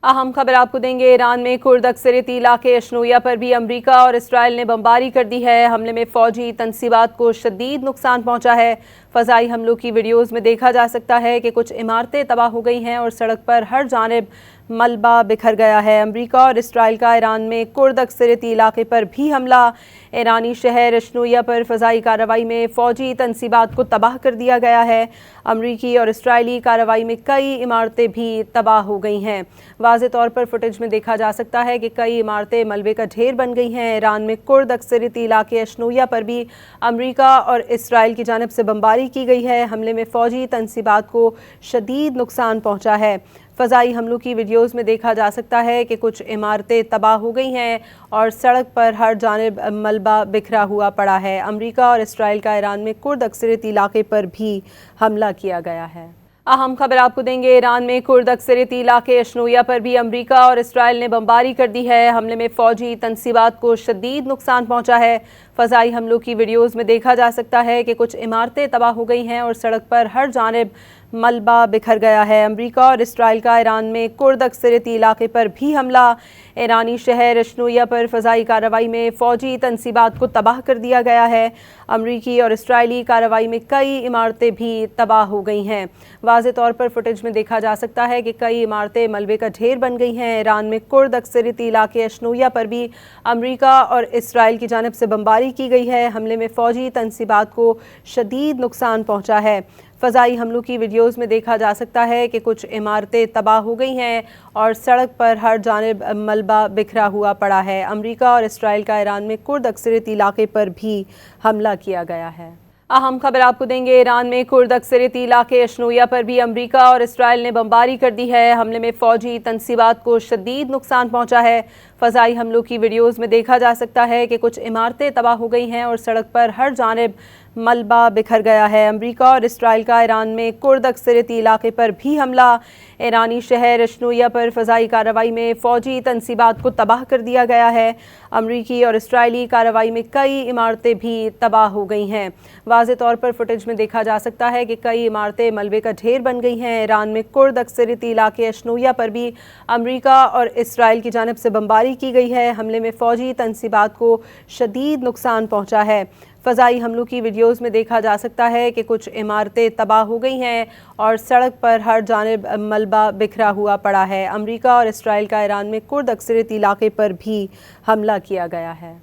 अहम खबर आपको देंगे। ईरान में कुर्द अक्सरियती इलाके अशनोया पर भी अमरीका और इसराइल ने बमबारी कर दी है। हमले में फौजी तनसीबात को शदीद नुकसान पहुंचा है। फ़ज़ाई हमलों की वीडियोज़ में देखा जा सकता है कि कुछ इमारतें तबाह हो गई हैं और सड़क पर हर जानिब मलबा बिखर गया है। अमरीका और इसराइल का ईरान में कुर्द अक्सरियती इलाके पर भी हमला। ईरानी शहर अशनोया पर फ़ज़ाई कार्रवाई में फ़ौजी तनसीबात को तबाह कर दिया गया है। अमरीकी और इसराइली कार्रवाई में कई इमारतें भी तबाह हो गई हैं। वाज़े तौर पर फुटेज में देखा जा सकता है कि कई इमारतें मलबे का ढेर बन गई हैं। ईरान में कुर्द अक्सरियती इलाके अशनोया पर भी अमरीका और इसराइल की जानिब से बमबारी की गई है। हमले में फ़ौजी तनसीबात को शदीद नुकसान पहुँचा है। फ़ज़ाई हमलों की वीडियोज़ में देखा जा सकता है कि कुछ इमारतें तबाह हो गई हैं और सड़क पर हर जानिब मलबा बिखरा हुआ पड़ा है। अमरीका और इसराइल का ईरान में कुर्द अक्सरियती इलाके पर भी हमला किया गया है। अहम खबर आपको देंगे। ईरान में कुर्द अक्सरियती इलाके अशनोया पर भी अमरीका और इसराइल ने बमबारी कर दी है। हमले में फ़ौजी तनसीबात को शदीद नुकसान पहुँचा है। फ़ज़ाई हमलों की वीडियोज़ में देखा जा सकता है कि कुछ इमारतें तबाह हो गई हैं और सड़क पर हर जानिब मलबा बिखर गया है। अमरीका और इसराइल का ईरान में कुर्द अक्सरियती इलाके पर भी हमला। ईरानी शहर अशनोया पर फ़ज़ाई कार्रवाई में फ़ौजी तनसीबात को तबाह कर दिया गया है। अमरीकी और इसराइली कार्रवाई में कई इमारतें भी तबाह हो गई हैं। वाज़े तौर पर फुटेज में देखा जा सकता है कि कई इमारतें मलबे का ढेर बन गई हैं। ईरान में कुर्द अक्सरियती इलाके अशनोया पर भी अमरीका और इसराइल की जानिब से बमबारी की गई है। हमले में फ़ौजी तनसीबात को शदीद नुकसान पहुँचा है। फ़ज़ाई हमलों की वीडियोज़ में देखा जा सकता है कि कुछ इमारतें तबाह हो गई हैं और सड़क पर हर जानिब मलबा बिखरा हुआ पड़ा है। अमरीका और इसराइल का ईरान में कुर्द अक्सरियती इलाके पर भी हमला किया गया है। अहम खबर आपको देंगे। ईरान में कुर्द अक्सरियती इलाके अशनोया पर भी अमरीका और इसराइल ने बमबारी कर दी है। हमले में फ़ौजी तनसीबात को शदीद नुकसान पहुँचा है। फ़ज़ाई हमलों की वीडियोज़ में देखा जा सकता है कि कुछ इमारतें तबाह हो गई हैं और सड़क पर हर जानिब मलबा बिखर गया है। अमरीका और इसराइल का ईरान में कुर्द अक्सरियती इलाके पर भी हमला। ईरानी शहर अशनोया पर फ़ज़ाई कार्रवाई में फ़ौजी तनसीबात को तबाह कर दिया गया है। अमरीकी और इसराइली कार्रवाई में कई इमारतें भी तबाह हो गई हैं। वाज़े तौर पर फुटेज में देखा जा सकता है कि कई इमारतें मलबे का ढेर बन गई हैं। ईरान में कुर्द अक्सरियती इलाके अशनोया पर भी अमरीका और इसराइल की जानिब से बमबारी की गई है। हमले में फ़ौजी तनसीबात को शदीद नुकसान पहुँचा है। फ़ज़ाई हमलों की वीडियोज़ में देखा जा सकता है कि कुछ इमारतें तबाह हो गई हैं और सड़क पर हर जानिब मलबा बिखरा हुआ पड़ा है। अमरीका और इसराइल का ईरान में कुर्द अक्सरियती इलाके पर भी हमला किया गया है।